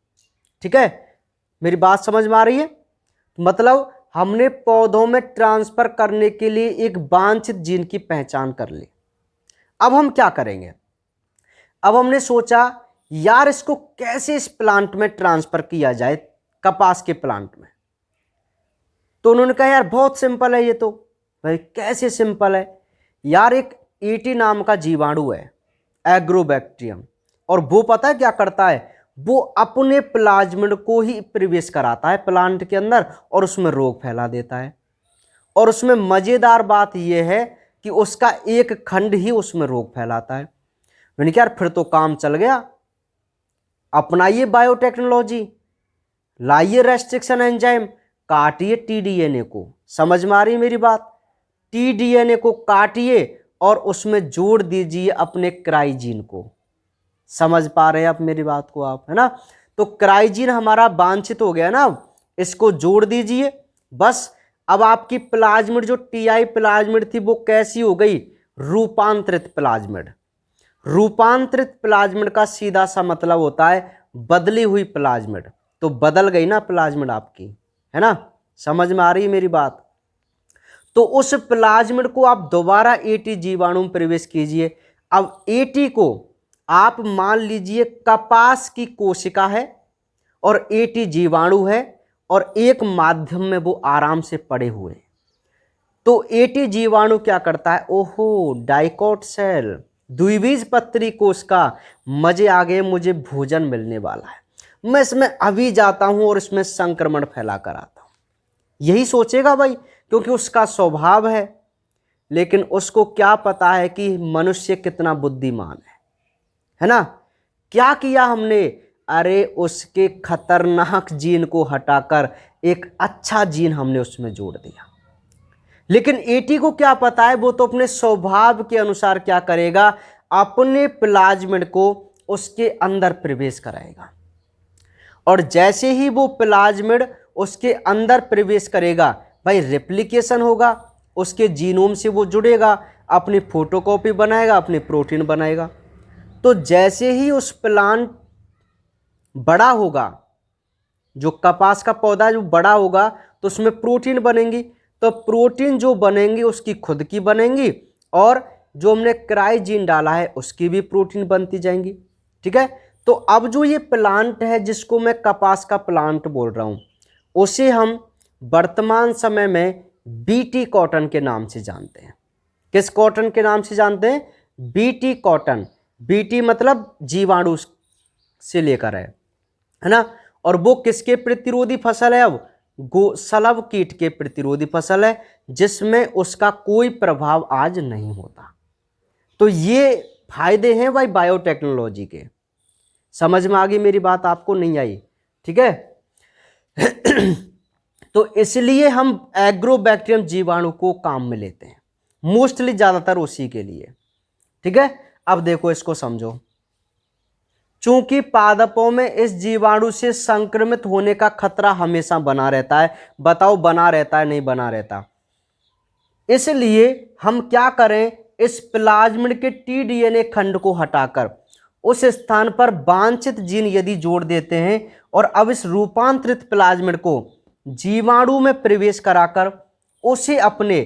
ठीक है। मेरी बात समझ में आ रही है? मतलब हमने पौधों में ट्रांसफर करने के लिए एक वांछित जीन की पहचान कर ली। अब हम क्या करेंगे? अब हमने सोचा यार इसको कैसे इस प्लांट में ट्रांसफर किया जाए, कपास के प्लांट में। तो उन्होंने कहा यार बहुत सिंपल है ये तो। भाई कैसे सिंपल है? यार एक ईटी नाम का जीवाणु है, एग्रोबैक्टीरियम, और वो पता है क्या करता है? वो अपने प्लाज्मिड को ही प्रवेश कराता है प्लांट के अंदर और उसमें रोग फैला देता है। और उसमें मजेदार बात यह है कि उसका एक खंड ही उसमें रोग फैलाता है। मैंने कहा यार फिर तो काम चल गया, अपनाइए बायोटेक्नोलॉजी, लाइए रेस्ट्रिक्शन एंजाइम, काटिए टीडीएनए को। समझ में आ रही मेरी बात? टीडीएनए को काटिए और उसमें जोड़ दीजिए अपने क्राइजीन को। समझ पा रहे हैं आप मेरी बात को आप, है ना। तो क्राइजीन हमारा वांछित हो गया ना, इसको जोड़ दीजिए बस। अब आपकी प्लाज्मिड जो टीआई प्लाज्मिड थी वो कैसी हो गई? रूपांतरित प्लाज्मिड। रूपांतरित प्लाज्मिड का सीधा सा मतलब होता है बदली हुई प्लाज्मिड। तो बदल गई ना प्लाज्मिड आपकी, है ना। समझ में आ रही है मेरी बात? तो उस प्लाज्मिड को आप दोबारा एटी जीवाणु में प्रवेश कीजिए। अब एटी को आप मान लीजिए कपास की कोशिका है और एटी जीवाणु है और एक माध्यम में वो आराम से पड़े हुए। तो एटी जीवाणु क्या करता है? ओहो डाइकोट सेल, द्विबीजपत्री कोश का, मजे आ गए, मुझे भोजन मिलने वाला है, मैं इसमें अभी जाता हूं और इसमें संक्रमण फैला कर आता हूं। यही सोचेगा भाई, क्योंकि उसका स्वभाव है। लेकिन उसको क्या पता है कि मनुष्य कितना बुद्धिमान है ना। क्या किया हमने? अरे उसके खतरनाक जीन को हटाकर एक अच्छा जीन हमने उसमें जोड़ दिया। लेकिन एटी को क्या पता है? वो तो अपने स्वभाव के अनुसार क्या करेगा? अपने प्लाज्मिड को उसके अंदर प्रवेश कराएगा। और जैसे ही वो प्लाज्मिड उसके अंदर प्रवेश करेगा, भाई रेप्लिकेशन होगा, उसके जीनोम से वो जुड़ेगा, अपनी फोटोकॉपी बनाएगा, अपनी प्रोटीन बनाएगा। तो जैसे ही उस प्लांट बड़ा होगा, जो कपास का पौधा जो बड़ा होगा, तो उसमें प्रोटीन बनेंगी। तो प्रोटीन जो बनेंगी उसकी खुद की बनेंगी, और जो हमने क्राइजीन डाला है उसकी भी प्रोटीन बनती जाएंगी, ठीक है। तो अब जो ये प्लांट है जिसको मैं कपास का प्लांट बोल रहा हूँ, उसे हम वर्तमान समय में बीटी कॉटन के नाम से जानते हैं। किस कॉटन के नाम से जानते हैं? BT cotton. बीटी मतलब जीवाणु से लेकर है ना। और वो किसके प्रतिरोधी फसल है? अब सलब कीट के प्रतिरोधी फसल है, जिसमें उसका कोई प्रभाव आज नहीं होता। तो ये फायदे हैं भाई बायोटेक्नोलॉजी के। समझ में आ गई मेरी बात? आपको नहीं आई? ठीक है। तो इसलिए हम एग्रोबैक्टीरियम जीवाणु को काम में लेते हैं। मोस्टली ज़्यादातर उसी के लिए। ठीक है, अब देखो इसको समझो। चूंकि पादपों में इस जीवाणु से संक्रमित होने का खतरा हमेशा बना रहता है। बताओ बना रहता है नहीं बना रहता? इसलिए हम क्या करें, इस प्लाज्मिड के टीडीएनए खंड को हटाकर उस स्थान पर वांछित जीन यदि जोड़ देते हैं और अब इस रूपांतरित प्लाज्मिड को जीवाणु में प्रवेश कराकर उसे अपने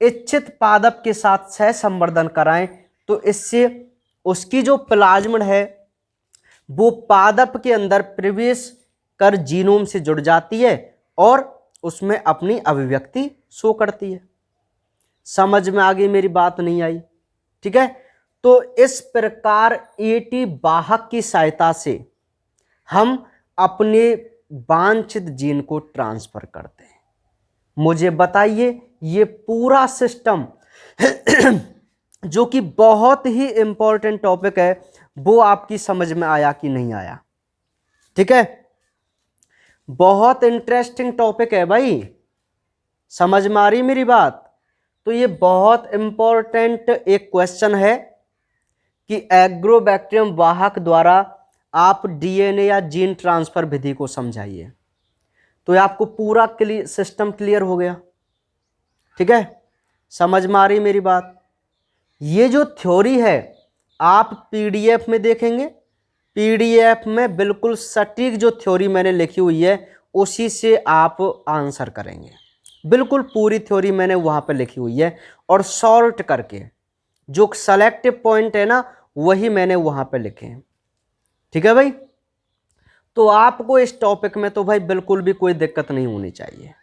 इच्छित पादप के साथ सह संवर्धन कराएं, तो इससे उसकी जो प्लाज्मिड है वो पादप के अंदर प्रवेश कर जीनोम से जुड़ जाती है और उसमें अपनी अभिव्यक्ति शो करती है। समझ में आ गई मेरी बात? नहीं आई? ठीक है, तो इस प्रकार एटी वाहक की सहायता से हम अपने वांछित जीन को ट्रांसफर करते हैं। मुझे बताइए ये पूरा सिस्टम जो कि बहुत ही इंपॉर्टेंट टॉपिक है, वो आपकी समझ में आया कि नहीं आया? ठीक है, बहुत इंटरेस्टिंग टॉपिक है भाई, समझ में आ रही मेरी बात? तो ये बहुत इंपॉर्टेंट एक क्वेश्चन है कि एग्रोबैक्टीरियम वाहक द्वारा आप डीएनए या जीन ट्रांसफर विधि को समझाइए। तो ये आपको पूरा सिस्टम क्लियर हो गया। ठीक है, समझ में आ रही मेरी बात? ये जो थ्योरी है आप पीडीएफ में देखेंगे, पीडीएफ में बिल्कुल सटीक जो थ्योरी मैंने लिखी हुई है उसी से आप आंसर करेंगे। बिल्कुल पूरी थ्योरी मैंने वहां पर लिखी हुई है और सॉर्ट करके जो सेलेक्टिव पॉइंट है ना वही मैंने वहां पर लिखे हैं। ठीक है भाई, तो आपको इस टॉपिक में तो भाई बिल्कुल भी कोई दिक्कत नहीं होनी चाहिए।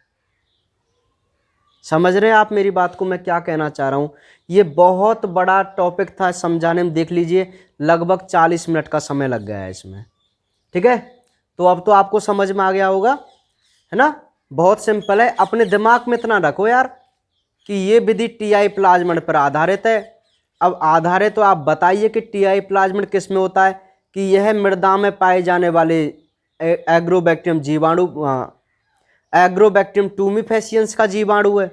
समझ रहे हैं आप मेरी बात को? मैं क्या कहना चाह रहा हूं, ये बहुत बड़ा टॉपिक था समझाने में। देख लीजिए लगभग 40 मिनट का समय लग गया है इसमें। ठीक है, तो अब तो आपको समझ में आ गया होगा, है ना? बहुत सिंपल है, अपने दिमाग में इतना रखो यार कि ये विधि टीआई प्लाज्मिड पर आधारित है। अब आधारित तो आप बताइए कि टीआई प्लाज्मिड किस में होता है? कि यह मृदा में पाए जाने वाले एग्रोबैक्टीरियम जीवाणु, एग्रोबैक्टीरियम टूमीफेसियंस का जीवाणु है।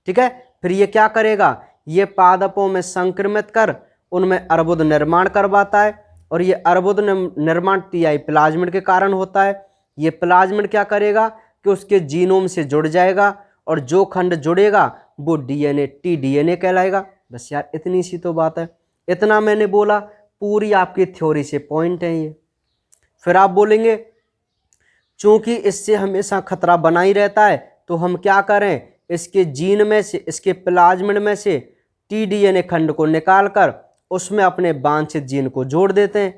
ठीक है, फिर ये क्या करेगा, ये पादपों में संक्रमित कर उनमें अर्बुद निर्माण करवाता है और ये अर्बुद निर्माण टीआई प्लाज्मिड के कारण होता है। ये प्लाज्मिड क्या करेगा कि उसके जीनोम से जुड़ जाएगा और जो खंड जुड़ेगा वो डीएनए टीडीएनए कहलाएगा। बस यार इतनी सी तो बात है, इतना मैंने बोला, पूरी आपकी थ्योरी से पॉइंट है ये। फिर आप बोलेंगे चूंकि इससे हमेशा खतरा बना ही रहता है तो हम क्या करें, इसके जीन में से, इसके प्लाज्मिड में से टीडीएनए खंड को निकालकर उसमें अपने वांछित जीन को जोड़ देते हैं,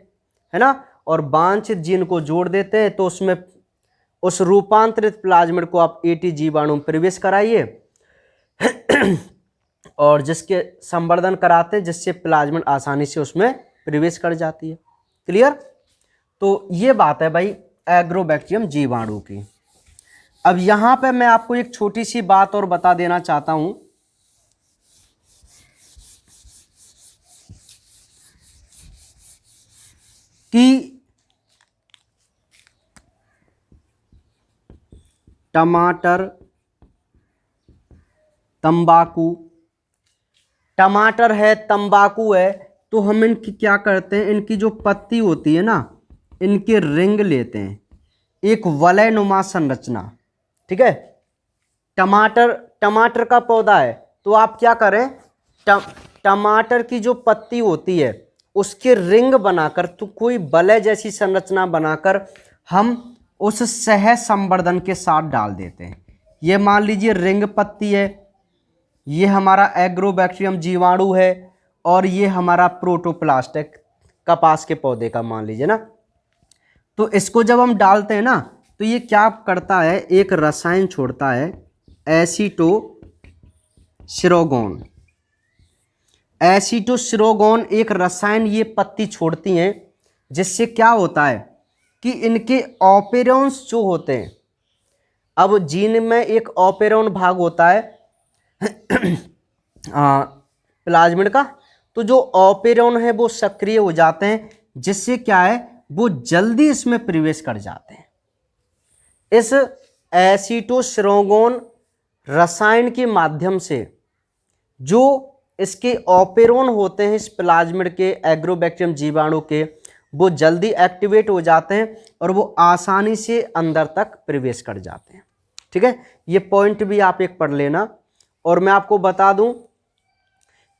है ना? और वांछित जीन को जोड़ देते हैं तो उसमें उस रूपांतरित प्लाज्मिड को आप एटी जीवाणु में प्रवेश कराइए और जिसके संवर्धन कराते हैं जिससे प्लाज्मिड आसानी से उसमें प्रवेश कर जाती है। क्लियर? तो ये बात है भाई एग्रोबैक्टीरियम जीवाणु की। अब यहां पे मैं आपको एक छोटी सी बात और बता देना चाहता हूं कि टमाटर, तंबाकू, टमाटर है, तंबाकू है, तो हम इनकी क्या करते हैं, इनकी जो पत्ती होती है ना, इनके रिंग लेते हैं, एक वलयनुमा संरचना। ठीक है, टमाटर का पौधा है तो आप क्या करें, टमाटर की जो पत्ती होती है उसके रिंग बनाकर, तो कोई वलय जैसी संरचना बनाकर हम उस सह संवर्धन के साथ डाल देते हैं। ये मान लीजिए रिंग पत्ती है, ये हमारा एग्रोबैक्टीरियम जीवाणु है और ये हमारा प्रोटोप्लास्ट है कपास के पौधे का, मान लीजिए ना। तो इसको जब हम डालते हैं ना तो ये क्या करता है, एक रसायन छोड़ता है एसीटोसिरोगोन। एसीटोसिरोगोन एक रसायन ये पत्ती छोड़ती हैं जिससे क्या होता है कि इनके ऑपेरॉन्स जो होते हैं, अब जीन में एक ऑपेरॉन भाग होता है प्लाज्मिड का, तो जो ऑपेरॉन है वो सक्रिय हो जाते हैं जिससे क्या है वो जल्दी इसमें प्रवेश कर जाते हैं। इस एसीटोसिरोगोन रसायन के माध्यम से जो इसके ऑपेरोन होते हैं इस प्लाज्मिड के एग्रोबैक्टीरियम जीवाणु के, वो जल्दी एक्टिवेट हो जाते हैं और वो आसानी से अंदर तक प्रवेश कर जाते हैं। ठीक है, ये पॉइंट भी आप एक पढ़ लेना। और मैं आपको बता दूं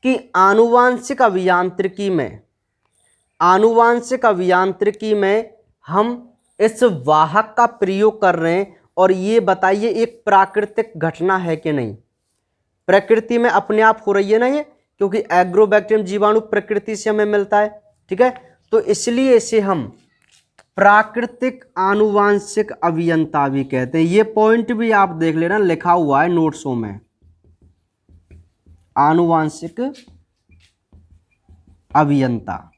कि आनुवांशिक अभियांत्रिकी में हम इस वाहक का प्रयोग कर रहे हैं, और ये बताइए एक प्राकृतिक घटना है कि नहीं? प्रकृति में अपने आप हो रही है ना ये, क्योंकि एग्रोबैक्टीरियम जीवाणु प्रकृति से हमें मिलता है। ठीक है, तो इसलिए इसे हम प्राकृतिक आनुवांशिक अभियंता भी कहते हैं। ये पॉइंट भी आप देख लेना, लिखा हुआ है नोट्सों में, आनुवांशिक अभियंता।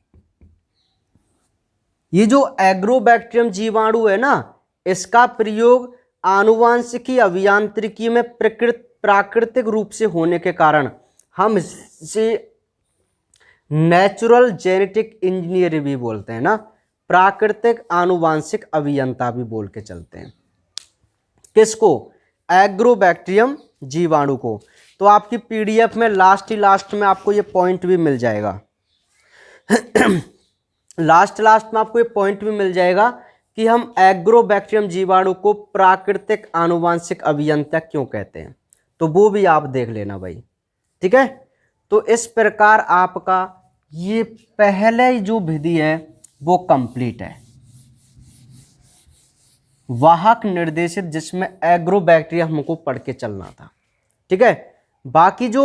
ये जो एग्रोबैक्टीरियम जीवाणु है ना, इसका प्रयोग आनुवांशिकी अभियांत्रिकी में प्राकृतिक रूप से होने के कारण हम इसे नेचुरल जेनेटिक इंजीनियर भी बोलते हैं ना, प्राकृतिक आनुवांशिक अभियंता भी बोल के चलते हैं। किसको? एग्रोबैक्टीरियम जीवाणु को। तो आपकी पीडीएफ में लास्ट में आपको ये पॉइंट भी मिल जाएगा लास्ट में आपको ये पॉइंट भी मिल जाएगा कि हम एग्रोबैक्टीरियम जीवाणु को प्राकृतिक आनुवांशिक अभियंता क्यों कहते हैं, तो वो भी आप देख लेना भाई। ठीक है, तो इस प्रकार आपका ये पहले जो विधि है वो कंप्लीट है, वाहक निर्देशित, जिसमें एग्रोबैक्टीरिया हमको पढ़ के चलना था। ठीक है, बाकी जो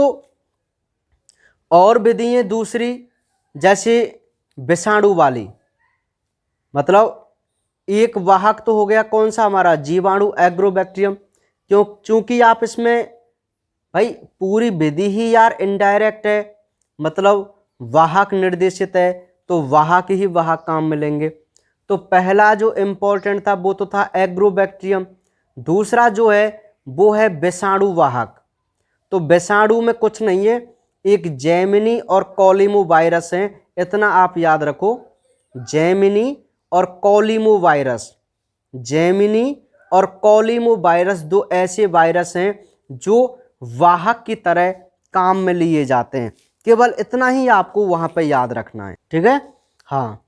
और विधि है दूसरी, जैसे विषाणु वाली, मतलब एक वाहक तो हो गया कौन सा हमारा, जीवाणु एग्रोबैक्टीरियम। चूंकि आप इसमें भाई पूरी विधि ही यार इनडायरेक्ट है, मतलब वाहक निर्देशित है, तो वाहक ही वाहक काम मिलेंगे। तो पहला जो इम्पोर्टेंट था वो तो था एग्रोबैक्टीरियम, दूसरा जो है वो है विषाणु वाहक। तो विषाणु में कुछ नहीं है, एक जेमिनी और कॉलिमो वायरस है, इतना आप याद रखो, जेमिनी और कॉलिमो वायरस। जेमिनी और कॉलिमो वायरस दो ऐसे वायरस हैं जो वाहक की तरह काम में लिए जाते हैं, केवल इतना ही आपको वहां पे याद रखना है। ठीक है, हाँ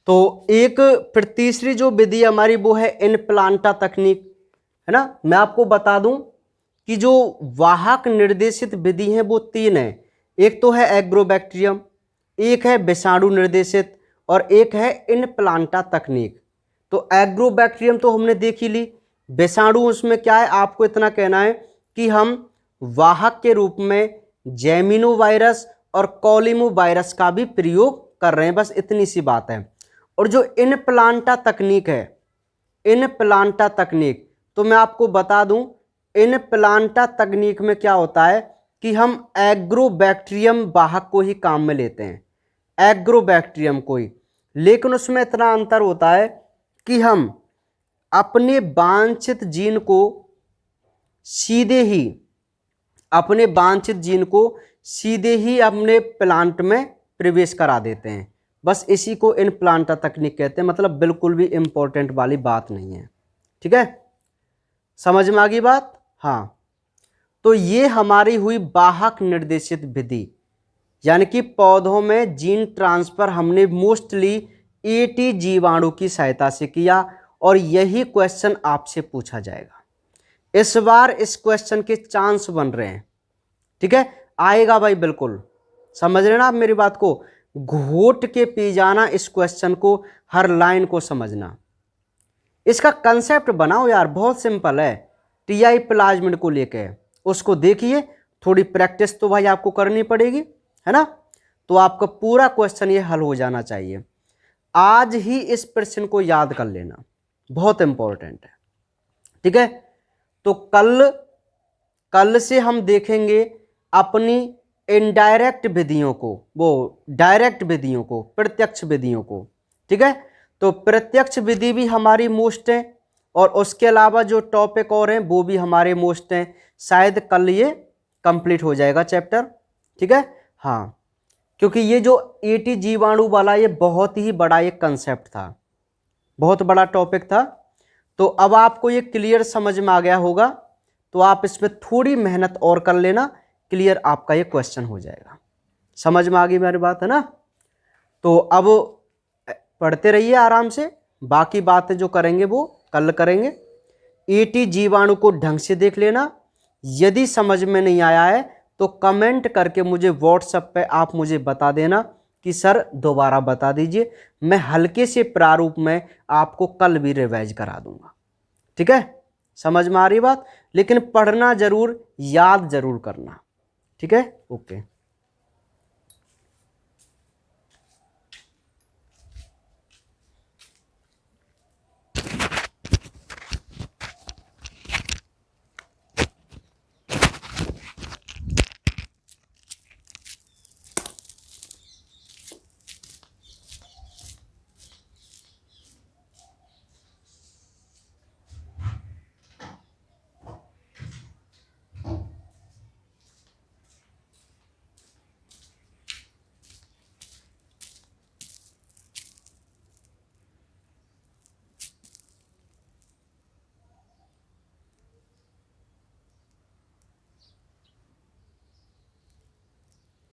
तो एक फिर तीसरी जो विधि हमारी वो है इनप्लांटा तकनीक, है ना। मैं आपको बता दूं कि जो वाहक निर्देशित विधि है वो तीन है, एक तो है एग्रोबैक्टीरियम, एक है विषाणु निर्देशित, और एक है इनप्लांटा तकनीक। तो एग्रोबैक्टीरियम तो हमने देख ही ली, विषाणु उसमें क्या है, आपको इतना कहना है कि हम वाहक के रूप में जेमिनो वायरस और कॉलिमो वायरस का भी प्रयोग कर रहे हैं, बस इतनी सी बात है। और जो इनप्लांटा तकनीक है, इनप्लांटा तकनीक, तो मैं आपको बता दूं इनप्लांटा तकनीक में क्या होता है कि हम एग्रोबैक्टीरियम वाहक को ही काम में लेते हैं, एग्रोबैक्टीरियम को ही, लेकिन उसमें इतना अंतर होता है कि हम अपने वांछित जीन को सीधे ही अपने प्लांट में प्रवेश करा देते हैं, बस इसी को इनप्लांटा तकनीक कहते हैं। मतलब बिल्कुल भी इंपॉर्टेंट वाली बात नहीं है। ठीक है, समझ में आ गई बात। हाँ, तो ये हमारी हुई वाहक निर्देशित विधि, यानी कि पौधों में जीन ट्रांसफर हमने मोस्टली एटी जीवाणु की सहायता से किया, और यही क्वेश्चन आपसे पूछा जाएगा इस बार। इस क्वेश्चन के चांस बन रहे हैं। ठीक है, आएगा भाई, बिल्कुल समझ लेना आप मेरी बात को, घोट के पी जाना इस क्वेश्चन को, हर लाइन को समझना। इसका कंसेप्ट बनाओ यार, बहुत सिंपल है, टीआई प्लाज्मिड को लेके उसको देखिए, थोड़ी प्रैक्टिस तो भाई आपको करनी पड़ेगी, है ना। तो आपका पूरा क्वेश्चन ये हल हो जाना चाहिए। आज ही इस प्रश्न को याद कर लेना, बहुत इंपॉर्टेंट है। ठीक है, तो कल से हम देखेंगे अपनी इनडायरेक्ट विधियों को, वो डायरेक्ट विधियों को, प्रत्यक्ष विधियों को। ठीक है, तो प्रत्यक्ष विधि भी हमारी मोस्ट है, और उसके अलावा जो टॉपिक और हैं वो भी हमारे मोस्ट हैं। शायद कल ये कंप्लीट हो जाएगा चैप्टर। ठीक है, हाँ, क्योंकि ये जो एटी जीवाणु वाला ये बहुत ही बड़ा एक कंसेप्ट था, बहुत बड़ा टॉपिक था। तो अब आपको ये क्लियर समझ में आ गया होगा। तो आप इसमें थोड़ी मेहनत और कर लेना, क्लियर आपका ये क्वेश्चन हो जाएगा। समझ में आ गई मेरी बात, है ना। तो अब पढ़ते रहिए आराम से, बाकी बातें जो करेंगे वो कल करेंगे। ET जीवाणु को ढंग से देख लेना। यदि समझ में नहीं आया है तो कमेंट करके मुझे व्हाट्सएप पे आप मुझे बता देना कि सर दोबारा बता दीजिए, मैं हल्के से प्रारूप में आपको कल भी रिवाइज करा दूंगा। ठीक है, समझ में आ रही बात। लेकिन पढ़ना जरूर, याद जरूर करना। ठीक है, ओके।